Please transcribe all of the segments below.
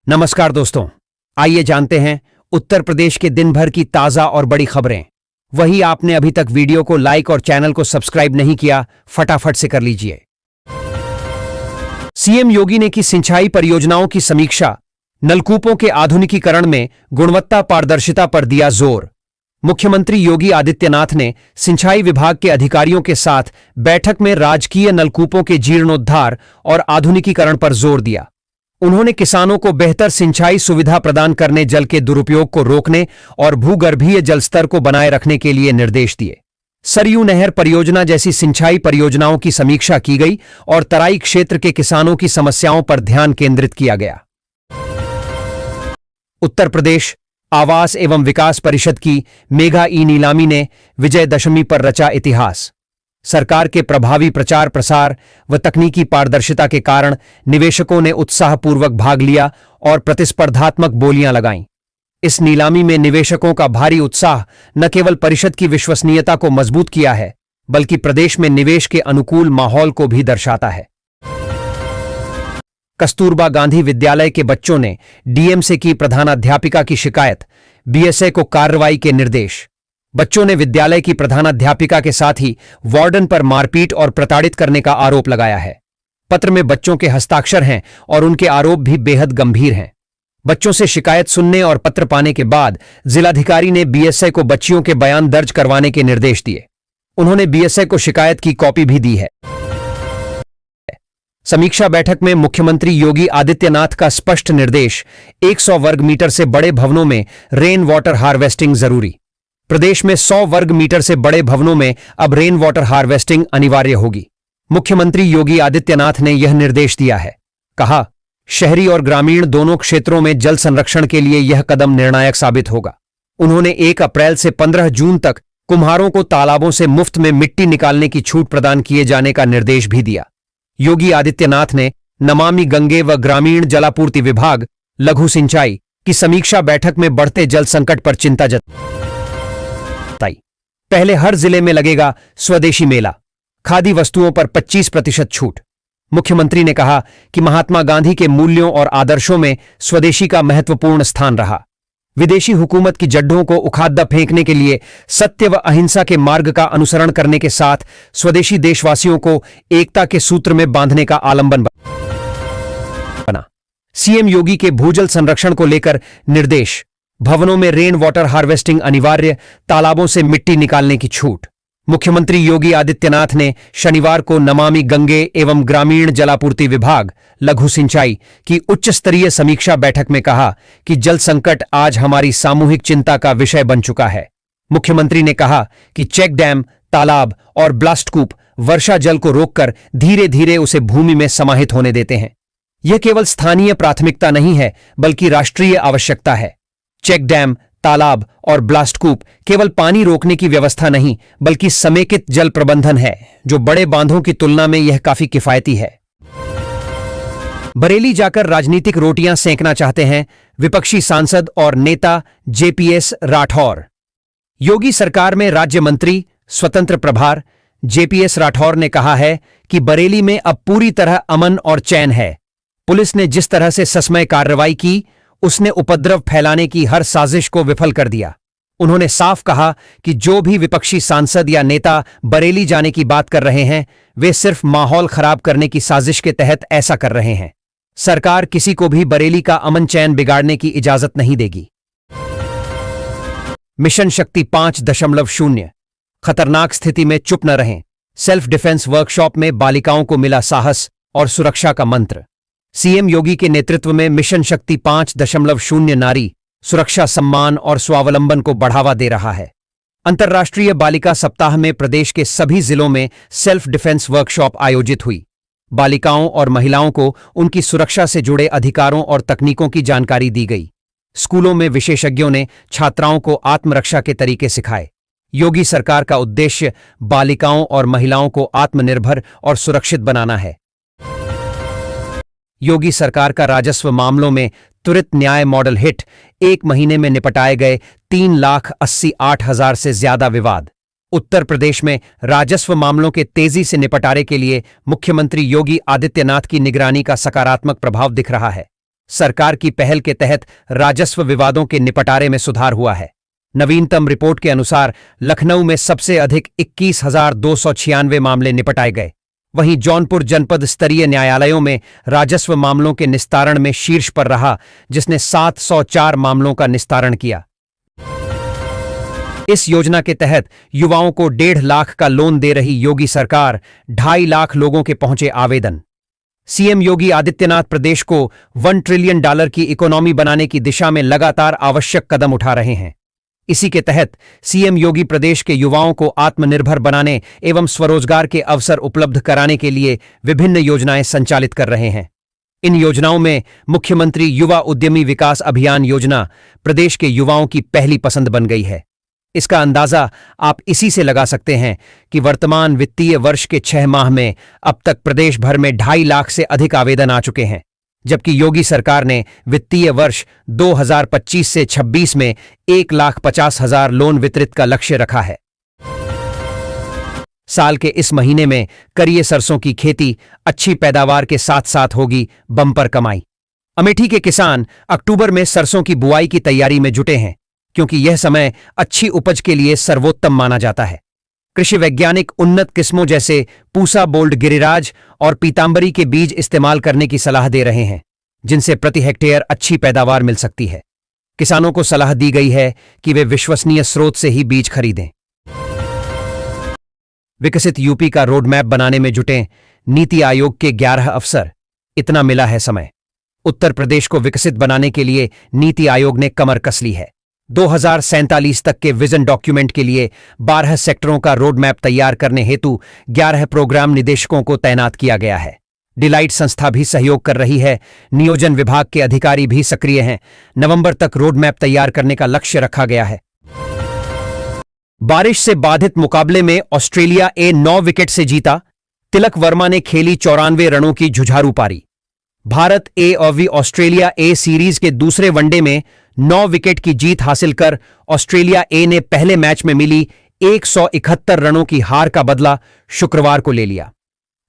नमस्कार दोस्तों, आइए जानते हैं उत्तर प्रदेश के दिन भर की ताजा और बड़ी खबरें। वही आपने अभी तक वीडियो को लाइक और चैनल को सब्सक्राइब नहीं किया, फटाफट से कर लीजिए। सीएम योगी ने की सिंचाई परियोजनाओं की समीक्षा, नलकूपों के आधुनिकीकरण में गुणवत्ता पारदर्शिता पर दिया जोर। मुख्यमंत्री योगी आदित्यनाथ ने सिंचाई विभाग के अधिकारियों के साथ बैठक में राजकीय नलकूपों के जीर्णोद्धार और आधुनिकीकरण पर जोर दिया। उन्होंने किसानों को बेहतर सिंचाई सुविधा प्रदान करने, जल के दुरुपयोग को रोकने और भूगर्भीय जल स्तर को बनाए रखने के लिए निर्देश दिए। सरयू नहर परियोजना जैसी सिंचाई परियोजनाओं की समीक्षा की गई और तराई क्षेत्र के किसानों की समस्याओं पर ध्यान केंद्रित किया गया। उत्तर प्रदेश आवास एवं विकास परिषद की मेगा ई नीलामी ने विजयदशमी पर रचा इतिहास। सरकार के प्रभावी प्रचार प्रसार व तकनीकी पारदर्शिता के कारण निवेशकों ने उत्साहपूर्वक भाग लिया और प्रतिस्पर्धात्मक बोलियां लगाईं। इस नीलामी में निवेशकों का भारी उत्साह न केवल परिषद की विश्वसनीयता को मजबूत किया है, बल्कि प्रदेश में निवेश के अनुकूल माहौल को भी दर्शाता है। कस्तूरबा गांधी विद्यालय के बच्चों ने डीएम से की प्रधानाध्यापिका की शिकायत, बीएसए को कार्रवाई के निर्देश। बच्चों ने विद्यालय की प्रधानाध्यापिका के साथ ही वार्डन पर मारपीट और प्रताड़ित करने का आरोप लगाया है। पत्र में बच्चों के हस्ताक्षर हैं और उनके आरोप भी बेहद गंभीर हैं। बच्चों से शिकायत सुनने और पत्र पाने के बाद जिलाधिकारी ने बीएसए को बच्चियों के बयान दर्ज करवाने के निर्देश दिए। उन्होंने बीएसए को शिकायत की कॉपी भी दी है। समीक्षा बैठक में मुख्यमंत्री योगी आदित्यनाथ का स्पष्ट निर्देश, 100 वर्ग मीटर से बड़े भवनों में रेन वाटर हार्वेस्टिंग जरूरी। प्रदेश में 100 वर्ग मीटर से बड़े भवनों में अब रेन वाटर हार्वेस्टिंग अनिवार्य होगी। मुख्यमंत्री योगी आदित्यनाथ ने यह निर्देश दिया है। कहा, शहरी और ग्रामीण दोनों क्षेत्रों में जल संरक्षण के लिए यह कदम निर्णायक साबित होगा। उन्होंने 1 अप्रैल से 15 जून तक कुम्हारों को तालाबों से मुफ्त में मिट्टी निकालने की छूट प्रदान किए जाने का निर्देश भी दिया। योगी आदित्यनाथ ने नमामि गंगे व ग्रामीण जलापूर्ति विभाग, लघु सिंचाई की समीक्षा बैठक में बढ़ते जल संकट पर चिंता जताई। पहले हर जिले में लगेगा स्वदेशी मेला, खादी वस्तुओं पर 25% छूट। मुख्यमंत्री ने कहा कि महात्मा गांधी के मूल्यों और आदर्शों में स्वदेशी का महत्वपूर्ण स्थान रहा। विदेशी हुकूमत की जड्ढों को उखाड़ फेंकने के लिए सत्य व अहिंसा के मार्ग का अनुसरण करने के साथ स्वदेशी देशवासियों को एकता के सूत्र में बांधने का आलंबन बना। सीएम योगी के भूजल संरक्षण को लेकर निर्देश, भवनों में रेन वाटर हार्वेस्टिंग अनिवार्य, तालाबों से मिट्टी निकालने की छूट। मुख्यमंत्री योगी आदित्यनाथ ने शनिवार को नमामि गंगे एवं ग्रामीण जलापूर्ति विभाग, लघु सिंचाई की उच्च स्तरीय समीक्षा बैठक में कहा कि जल संकट आज हमारी सामूहिक चिंता का विषय बन चुका है। मुख्यमंत्री ने कहा कि चेक डैम, तालाब और ब्लास्ट कूप वर्षा जल को रोककर धीरे धीरे उसे भूमि में समाहित होने देते हैं। यह केवल स्थानीय प्राथमिकता नहीं है, बल्कि राष्ट्रीय आवश्यकता है। चेक डैम, तालाब और ब्लास्ट कूप केवल पानी रोकने की व्यवस्था नहीं, बल्कि समेकित जल प्रबंधन है, जो बड़े बांधों की तुलना में यह काफी किफायती है। बरेली जाकर राजनीतिक रोटियां सेंकना चाहते हैं विपक्षी सांसद और नेता जेपीएस राठौर। योगी सरकार में राज्य मंत्री स्वतंत्र प्रभार जेपीएस राठौर ने कहा है कि बरेली में अब पूरी तरह अमन और चैन है। पुलिस ने जिस तरह से ससमय कार्रवाई की, उसने उपद्रव फैलाने की हर साजिश को विफल कर दिया। उन्होंने साफ कहा कि जो भी विपक्षी सांसद या नेता बरेली जाने की बात कर रहे हैं, वे सिर्फ माहौल खराब करने की साजिश के तहत ऐसा कर रहे हैं। सरकार किसी को भी बरेली का अमन चैन बिगाड़ने की इजाजत नहीं देगी। मिशन शक्ति 5.0 खतरनाक स्थिति में चुप न रहें। सेल्फ डिफेंस वर्कशॉप में बालिकाओं को मिला साहस और सुरक्षा का मंत्र। सीएम योगी के नेतृत्व में मिशन शक्ति 5.0 नारी सुरक्षा, सम्मान और स्वावलंबन को बढ़ावा दे रहा है। अंतर्राष्ट्रीय बालिका सप्ताह में प्रदेश के सभी जिलों में सेल्फ डिफेंस वर्कशॉप आयोजित हुई। बालिकाओं और महिलाओं को उनकी सुरक्षा से जुड़े अधिकारों और तकनीकों की जानकारी दी गई। स्कूलों में विशेषज्ञों ने छात्राओं को आत्मरक्षा के तरीके सिखाए। योगी सरकार का उद्देश्य बालिकाओं और महिलाओं को आत्मनिर्भर और सुरक्षित बनाना है। योगी सरकार का राजस्व मामलों में त्वरित न्याय मॉडल हिट, 1 महीने में निपटाए गए 3,88,000 से ज्यादा विवाद। उत्तर प्रदेश में राजस्व मामलों के तेजी से निपटारे के लिए मुख्यमंत्री योगी आदित्यनाथ की निगरानी का सकारात्मक प्रभाव दिख रहा है। सरकार की पहल के तहत राजस्व विवादों के निपटारे में सुधार हुआ है। नवीनतम रिपोर्ट के अनुसार लखनऊ में सबसे अधिक 21,296 मामले निपटाए गए। वहीं जौनपुर जनपद स्तरीय न्यायालयों में राजस्व मामलों के निस्तारण में शीर्ष पर रहा, जिसने 704 मामलों का निस्तारण किया। इस योजना के तहत युवाओं को 1.5 लाख का लोन दे रही योगी सरकार, 2.5 लाख लोगों के पहुंचे आवेदन। सीएम योगी आदित्यनाथ प्रदेश को $1 ट्रिलियन की इकोनॉमी बनाने की दिशा में लगातार आवश्यक कदम उठा रहे हैं। इसी के तहत सीएम योगी प्रदेश के युवाओं को आत्मनिर्भर बनाने एवं स्वरोजगार के अवसर उपलब्ध कराने के लिए विभिन्न योजनाएं संचालित कर रहे हैं। इन योजनाओं में मुख्यमंत्री युवा उद्यमी विकास अभियान योजना प्रदेश के युवाओं की पहली पसंद बन गई है। इसका अंदाजा आप इसी से लगा सकते हैं कि वर्तमान वित्तीय वर्ष के 6 माह में अब तक प्रदेश भर में 2.5 लाख से अधिक आवेदन आ चुके हैं, जबकि योगी सरकार ने वित्तीय वर्ष 2025 से 26 में 1,50,000 लोन वितरित का लक्ष्य रखा है। साल के इस महीने में करिए सरसों की खेती, अच्छी पैदावार के साथ साथ होगी बम्पर कमाई। अमेठी के किसान अक्टूबर में सरसों की बुआई की तैयारी में जुटे हैं, क्योंकि यह समय अच्छी उपज के लिए सर्वोत्तम माना जाता है। कृषि वैज्ञानिक उन्नत किस्मों जैसे पूसा बोल्ड गिरिराज और पीतांबरी के बीज इस्तेमाल करने की सलाह दे रहे हैं, जिनसे प्रति हेक्टेयर अच्छी पैदावार मिल सकती है। किसानों को सलाह दी गई है कि वे विश्वसनीय स्रोत से ही बीज खरीदें। विकसित यूपी का रोड मैप बनाने में जुटे नीति आयोग के 11 अफसर, इतना मिला है समय। उत्तर प्रदेश को विकसित बनाने के लिए नीति आयोग ने कमर कस ली है। 2047 तक के विजन डॉक्यूमेंट के लिए 12 सेक्टरों का रोड मैप तैयार करने हेतु 11 प्रोग्राम निदेशकों को तैनात किया गया है। डिलाइट संस्था भी सहयोग कर रही है। नियोजन विभाग के अधिकारी भी सक्रिय हैं। नवंबर तक रोड मैप तैयार करने का लक्ष्य रखा गया है। बारिश से बाधित मुकाबले में ऑस्ट्रेलिया ए 9 विकेट से जीता। तिलक वर्मा ने खेली 94 रनों की जुझारू पारी। भारत ए और ऑस्ट्रेलिया ए सीरीज के दूसरे वनडे में 9 विकेट की जीत हासिल कर ऑस्ट्रेलिया ए ने पहले मैच में मिली 171 रनों की हार का बदला शुक्रवार को ले लिया।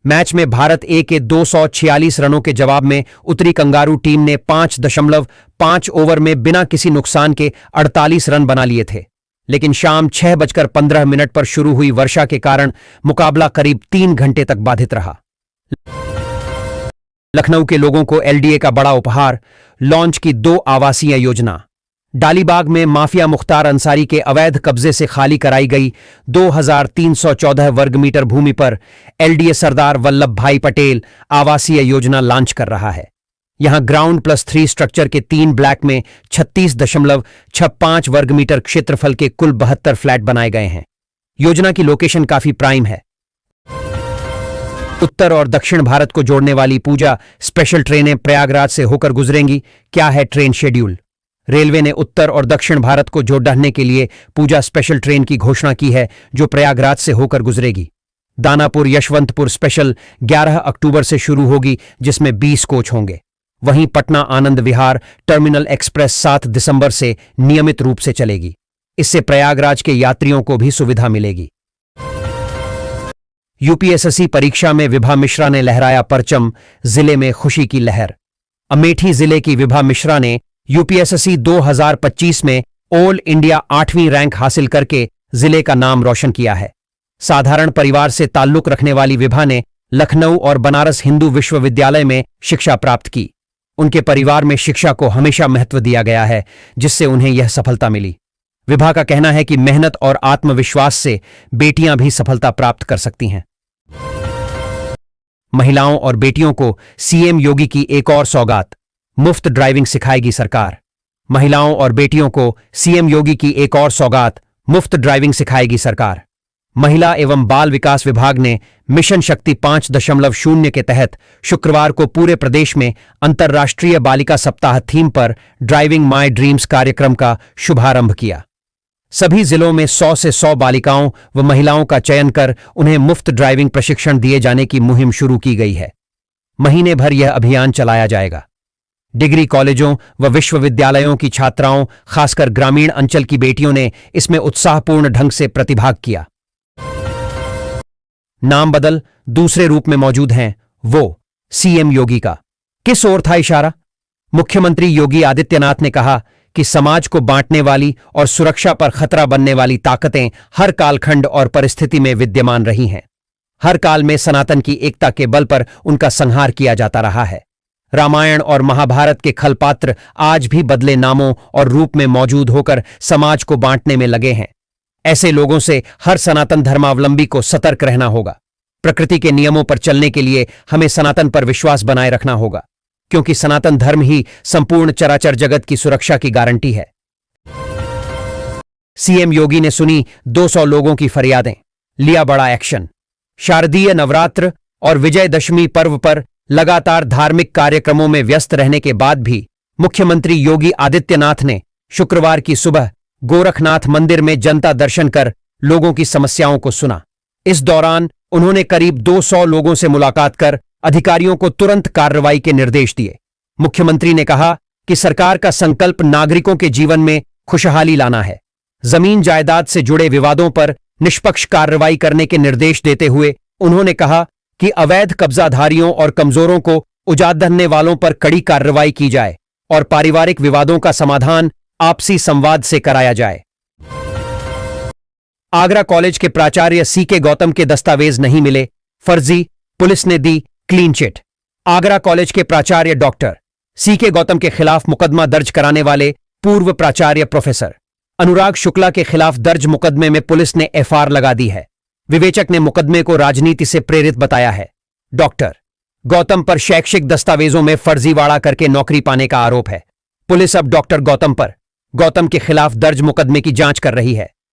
मैच में भारत ए के 246 रनों के जवाब में उतरी कंगारू टीम ने 5.5 ओवर में बिना किसी नुकसान के 48 रन बना लिए थे, लेकिन शाम 6:15 पर शुरू हुई वर्षा के कारण मुकाबला करीब 3 घंटे तक बाधित रहा। लखनऊ के लोगों को एलडीए का बड़ा उपहार, लॉन्च की 2 आवासीय योजना। डालीबाग में माफिया मुख्तार अंसारी के अवैध कब्जे से खाली कराई गई 2314 वर्ग मीटर भूमि पर एलडीए सरदार वल्लभ भाई पटेल आवासीय योजना लॉन्च कर रहा है। यहां ग्राउंड +3 स्ट्रक्चर के 3 ब्लॉक में 36.65 वर्ग मीटर क्षेत्रफल के कुल 72 फ्लैट बनाए गए हैं। योजना की लोकेशन काफी प्राइम है। उत्तर और दक्षिण भारत को जोड़ने वाली पूजा स्पेशल ट्रेनें प्रयागराज से होकर गुजरेंगी। क्या है ट्रेन शेड्यूल? रेलवे ने उत्तर और दक्षिण भारत को जोड़ने के लिए पूजा स्पेशल ट्रेन की घोषणा की है, जो प्रयागराज से होकर गुजरेगी। दानापुर यशवंतपुर स्पेशल 11 अक्टूबर से शुरू होगी, जिसमें 20 कोच होंगे। वहीं पटना आनंद विहार टर्मिनल एक्सप्रेस 7 दिसंबर से नियमित रूप से चलेगी। इससे प्रयागराज के यात्रियों को भी सुविधा मिलेगी। यूपीएसएससी परीक्षा में विभा मिश्रा ने लहराया परचम, जिले में खुशी की लहर। अमेठी जिले की विभा मिश्रा ने यूपीएसएससी 2025 में ऑल इंडिया 8वीं रैंक हासिल करके जिले का नाम रोशन किया है। साधारण परिवार से ताल्लुक रखने वाली विभा ने लखनऊ और बनारस हिंदू विश्वविद्यालय में शिक्षा प्राप्त की। उनके परिवार में शिक्षा को हमेशा महत्व दिया गया है, जिससे उन्हें यह सफलता मिली। विभा का कहना है कि मेहनत और आत्मविश्वास से बेटियां भी सफलता प्राप्त कर सकती हैं। महिलाओं और बेटियों को सीएम योगी की एक और सौगात, मुफ्त ड्राइविंग सिखाएगी सरकार। महिलाओं और बेटियों को सीएम योगी की एक और सौगात, मुफ्त ड्राइविंग सिखाएगी सरकार। महिला एवं बाल विकास विभाग ने मिशन शक्ति 5.0 के तहत शुक्रवार को पूरे प्रदेश में अंतर्राष्ट्रीय बालिका सप्ताह थीम पर ड्राइविंग माई ड्रीम्स कार्यक्रम का शुभारंभ किया। सभी जिलों में 100 से 100 बालिकाओं व महिलाओं का चयन कर उन्हें मुफ्त ड्राइविंग प्रशिक्षण दिए जाने की मुहिम शुरू की गई है। महीने भर यह अभियान चलाया जाएगा। डिग्री कॉलेजों व विश्वविद्यालयों की छात्राओं, खासकर ग्रामीण अंचल की बेटियों ने इसमें उत्साहपूर्ण ढंग से प्रतिभाग किया। नाम बदल दूसरे रूप में मौजूद हैं वो सीएम योगी का। किस ओर था इशारा? मुख्यमंत्री योगी आदित्यनाथ ने कहा कि समाज को बांटने वाली और सुरक्षा पर खतरा बनने वाली ताकतें हर कालखंड और परिस्थिति में विद्यमान रही हैं। हर काल में सनातन की एकता के बल पर उनका संहार किया जाता रहा है। रामायण और महाभारत के खलपात्र आज भी बदले नामों और रूप में मौजूद होकर समाज को बांटने में लगे हैं। ऐसे लोगों से हर सनातन धर्मावलंबी को सतर्क रहना होगा। प्रकृति के नियमों पर चलने के लिए हमें सनातन पर विश्वास बनाए रखना होगा, क्योंकि सनातन धर्म ही संपूर्ण चराचर जगत की सुरक्षा की गारंटी है। सीएम योगी ने सुनी 200 लोगों की फरियादें, लिया बड़ा एक्शन। शारदीय नवरात्र और विजयदशमी पर्व पर लगातार धार्मिक कार्यक्रमों में व्यस्त रहने के बाद भी मुख्यमंत्री योगी आदित्यनाथ ने शुक्रवार की सुबह गोरखनाथ मंदिर में जनता दर्शन कर लोगों की समस्याओं को सुना। इस दौरान उन्होंने करीब 200 लोगों से मुलाकात कर अधिकारियों को तुरंत कार्रवाई के निर्देश दिए। मुख्यमंत्री ने कहा कि सरकार का संकल्प नागरिकों के जीवन में खुशहाली लाना है। जमीन जायदाद से जुड़े विवादों पर निष्पक्ष कार्रवाई करने के निर्देश देते हुए उन्होंने कहा कि अवैध कब्जाधारियों और कमजोरों को उजाड़ने वालों पर कड़ी कार्रवाई की जाए और पारिवारिक विवादों का समाधान आपसी संवाद से कराया जाए। आगरा कॉलेज के प्राचार्य सीके गौतम के दस्तावेज नहीं मिले, फर्जी, पुलिस ने दी क्लीन चिट। आगरा कॉलेज के प्राचार्य डॉक्टर सीके गौतम के खिलाफ मुकदमा दर्ज कराने वाले पूर्व प्राचार्य प्रोफेसर अनुराग शुक्ला के खिलाफ दर्ज मुकदमे में पुलिस ने एफआईआर लगा दी है। विवेचक ने मुकदमे को राजनीति से प्रेरित बताया है। डॉक्टर गौतम पर शैक्षिक दस्तावेजों में फर्जीवाड़ा करके नौकरी पाने का आरोप है। पुलिस अब डॉक्टर गौतम के खिलाफ दर्ज मुकदमे की जांच कर रही है।